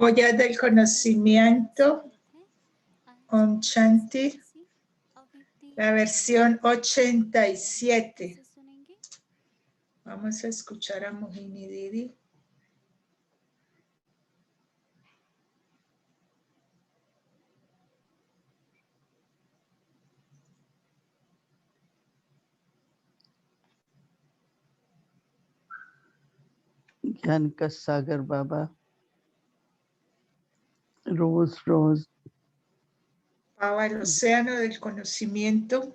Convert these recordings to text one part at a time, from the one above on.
Joya del conocimiento, Om Shanti, la versión 87. Vamos a escuchar a Mohini Didi. ज्ञान का सागर बाबा रोज रोज Baba, el océano del conocimiento,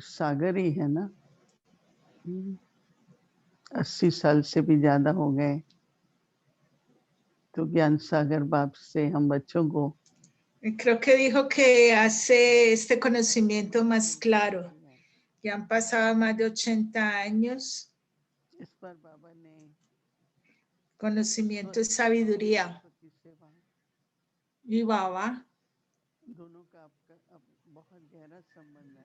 सागर ही है ना। 80 साल से भी ज्यादा हो गए तो ज्ञान सागर बाप से हम बच्चों को creo que dijo que hace este conocimiento más claro. Ya han pasado más de 80 años. इस पर बाबा ने Conocimiento es sabiduría. Y Baba दोनों का आपका बहुत गहरा संबंध है।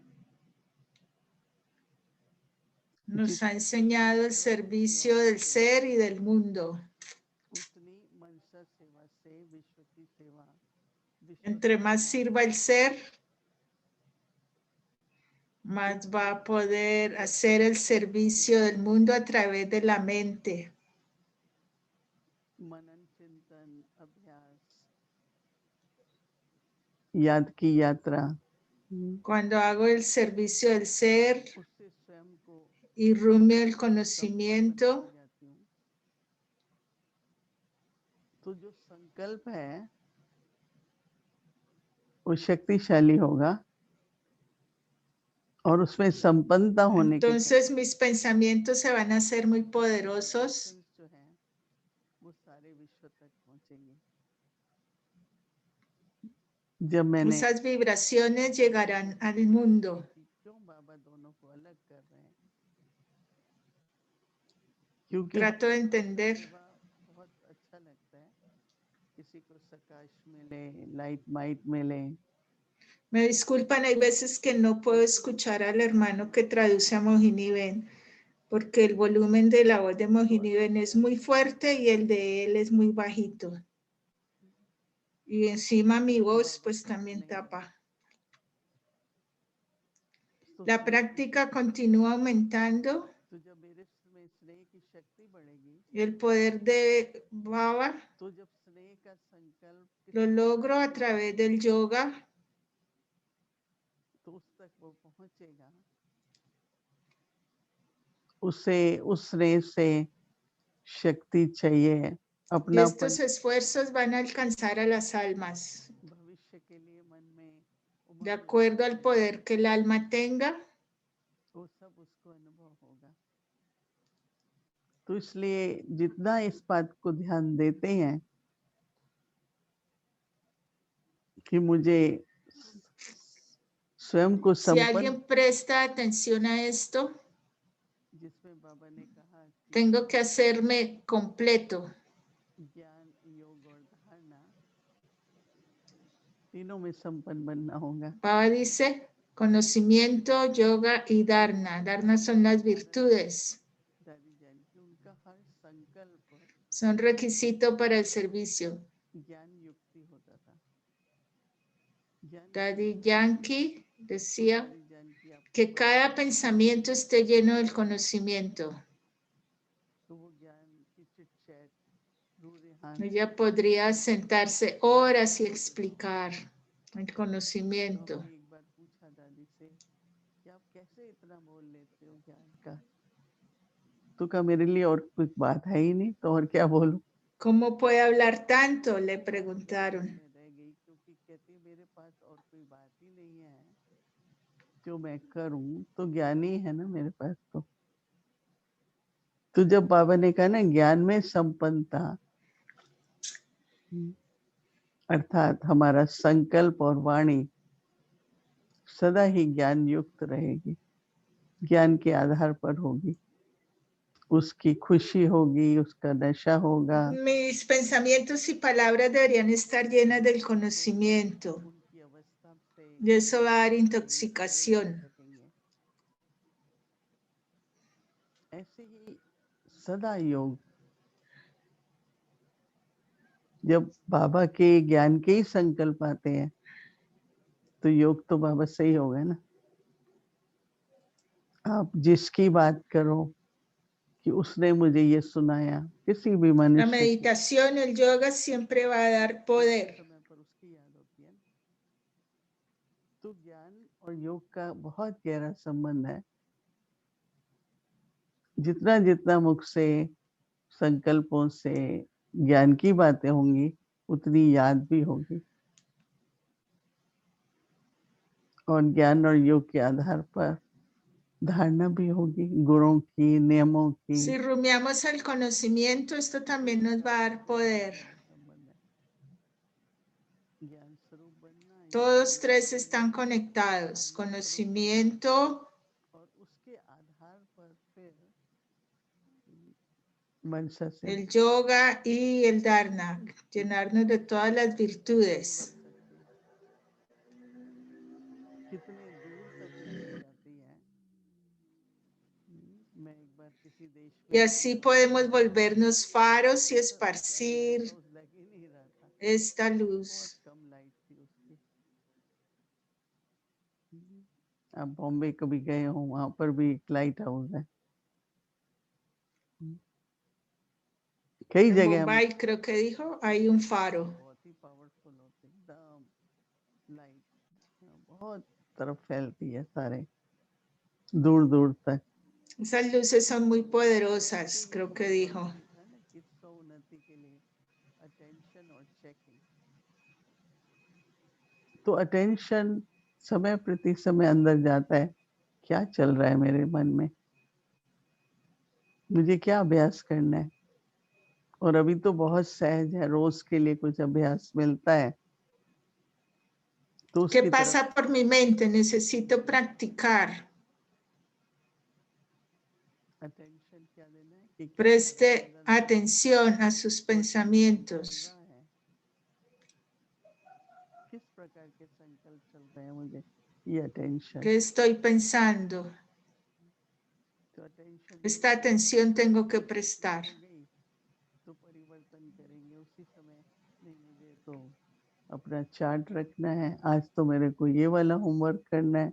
nos ha enseñado el servicio del ser y del mundo. Entre más sirva el ser, más va a poder hacer el servicio del mundo a través de la mente. याद की यात्रा Cuando hago el servicio del ser y rumio el conocimiento, तो जो संकल्प है वो शक्तिशाली होगा और उसमें संपन्नता होने की entonces mis pensamientos se van a hacer muy poderosos. जो है वो सारे विश्व तक पहुंचेंगे। जब मैंने Esas vibraciones llegarán al mundo. क्यों बाबा दोनों को अलग कर रहे हैं? क्योंकि Trato de entender. बहुत अच्छा लगता है किसी को प्रकाश मिले, लाइट माइट मिले। Me disculpan, hay veces que no puedo escuchar al hermano que traduce a Mohini Ben, porque el volumen de la voz de Mohini Ben es muy fuerte y el de él es muy bajito. Y encima mi voz pues también tapa. La práctica continúa aumentando. Y el poder de Baba lo logro a través del yoga. उसे उसने से शक्ति चाहिए Y estos esfuerzos van a alcanzar a las almas. De acuerdo al poder que el alma tenga, तो इसलिए जितना इस बात को ध्यान देते हैं कि मुझे स्वयं को si alguien presta atención a esto, tengo que hacerme completo. तीनों में संपन्न बनना होगा। Baba dice conocimiento, yoga y dharna. Dharna son las virtudes. Son requisito para el servicio. Daddy Yankee decía que cada pensamiento esté lleno del conocimiento. Ella podría sentarse horas y explicar el conocimiento. तो का मेरे लिए और कुछ बात है ही नहीं तो और क्या बोलूं? ¿Cómo puede hablar tanto? Le preguntaron. मेरे पास और कोई बात ही नहीं है जो मैं करूं तो ज्ञान ही है ना मेरे पास तो जब बाबा ने कहा ना ज्ञान में संपन्नता अर्थात हमारा संकल्प और वाणी सदा ही ज्ञान युक्त रहेगी, ज्ञान के आधार पर होगी, उसकी खुशी होगी, उसका नशा होगा। Mis pensamientos y palabras deberían estar llenas del conocimiento. Y eso va a dar intoxicación. ऐसे ही सदा योग, जब बाबा के ज्ञान के ही संकल्प आते हैं तो योग तो बाबा से ही होगा ना। आप जिसकी बात करो कि उसने मुझे ये सुनाया, किसी भी La मनुष्य की, meditación, el yoga siempre va a dar उस poder. समय पर उसकी याद होती है ना। तो ज्ञान और योग का बहुत गहरा संबंध है। जितना जितना मुख से, संकल्पों से ज्ञान की बातें होंगी, उतनी याद भी होगी, और ज्ञान और योग के आधार पर धारणा भी होगी, गुणों की, नियमों की। Si rumiamos el conocimiento, esto también nos va a dar poder. ज्ञान स्वरूप बनना, Todos tres están conectados. Conocimiento, और उसके आधार पर फिर मनसा से el yoga y el dharana. Llenarnos de todas las virtudes. कितने दूर तक फैली जाती है। मैं एक बार किसी देश Y में así podemos volvernos faros y esparcir लग ही नहीं रहा था, esta बहुत luz. कम लाइट थी उसकी। आप बॉम्बे कभी गए हो, वहां पर भी एक लाइट हाउस है। कई En जगह हम Bombay, creo que dijo, hay un faro. बहुत ही पावरफुल होते हैं, एकदम लाइट बहुत तरफ फैलती है, सारे दूर दूर तक। Esas luces son muy poderosas, creo que dijo. उन्नति के लिए अटेंशन और चेकिंग, तो अटेंशन समय प्रति समय अंदर जाता है, क्या चल रहा है मेरे मन में, मुझे क्या अभ्यास करना है। और अभी तो बहुत सहज है, रोज के लिए कुछ अभ्यास मिलता है, तो ¿Qué उसकी तरफ pasa por mi mente? Necesito practicar. Attention क्या देना है कि क्या Preste अंदर में atención a sus चल pensamientos. रहा है, किस प्रकार के संकल्प चल रहे हैं मुझे, ये अटेंशन। ¿Qué estoy pensando? तो attention Esta atención tengo que prestar. हो गई तो परिवर्तन करेंगे उसी समय। नहीं, मुझे तो अपना चार्ट रखना है, आज तो मेरे को ये वाला होमवर्क करना है,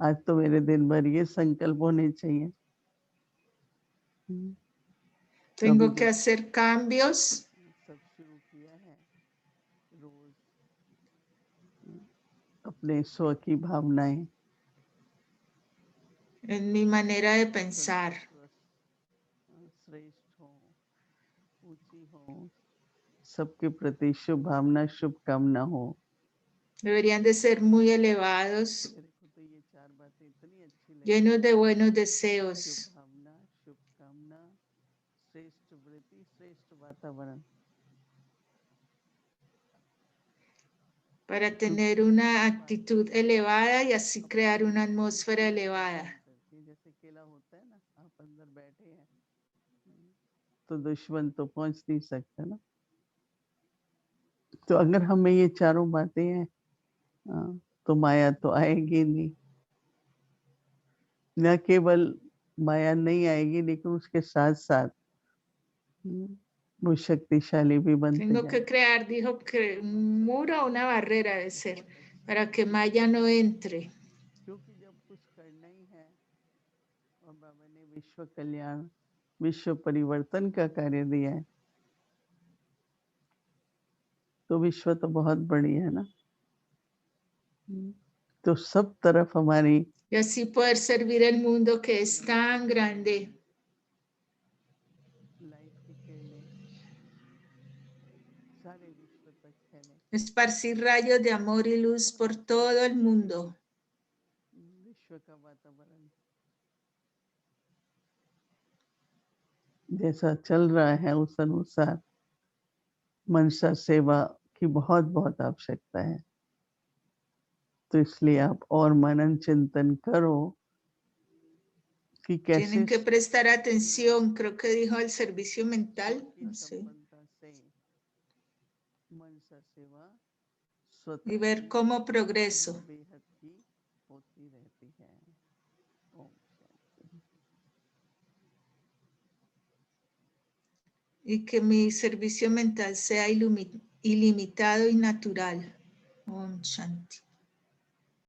आज तो मेरे दिन भर ये संकल्प होने चाहिए। Tengo que hacer cambios सब शुरू किया है, रोज अपने स्व की भावनाएं, en mi manera de pensar. श्रेष्ठ हो, ऊंची हो, सबके प्रति शुभ भावना, शुभकामना हो। Deberían de ser muy elevados, मेरे को तो ये चार बातें इतनी अच्छी लगी, llenos de buenos deseos, शुभ भावना, शुभकामना, श्रेष्ठ वृत्ति, श्रेष्ठ वातावरण, para tener una actitud elevada y así crear una atmósfera elevada. जैसे केला होता है ना, आप अंदर बैठे हैं तो दुश्मन तो पहुंच नहीं सकता ना। तो अगर हमें ये चारों बातें हैं, तो माया तो आएगी नहीं। न केवल माया नहीं आएगी, लेकिन उसके साथ साथ वो शक्तिशाली भी बनते Tengo que जाएंगे। crear, dijo que un muro o una barrera de ser, para que Maya no entre. क्योंकि जब कुछ करना ही है और बाबा ने विश्व कल्याण, विश्व परिवर्तन का कार्य दिया है, तो विश्व तो बहुत बड़ी है ना, तो सब तरफ हमारी Y así poder servir el mundo que es tan grande. Light की किरणें सारे विश्व तक फैले, Esparcir rayos de amor y luz por todo el mundo. विश्व का वातावरण जैसा चल रहा है उस अनुसार मनसा सेवा की बहुत बहुत आवश्यकता है। तो इसलिए आप और मनन चिंतन करो कि कैसे Tienen que prestar atención, creo que dijo el servicio mental, no sé, मनसा सेवा y ver cómo progreso. बेहद की होती रहती है। ओम Shanti. y que mi servicio mental sea ilimitado y natural. Om Shanti.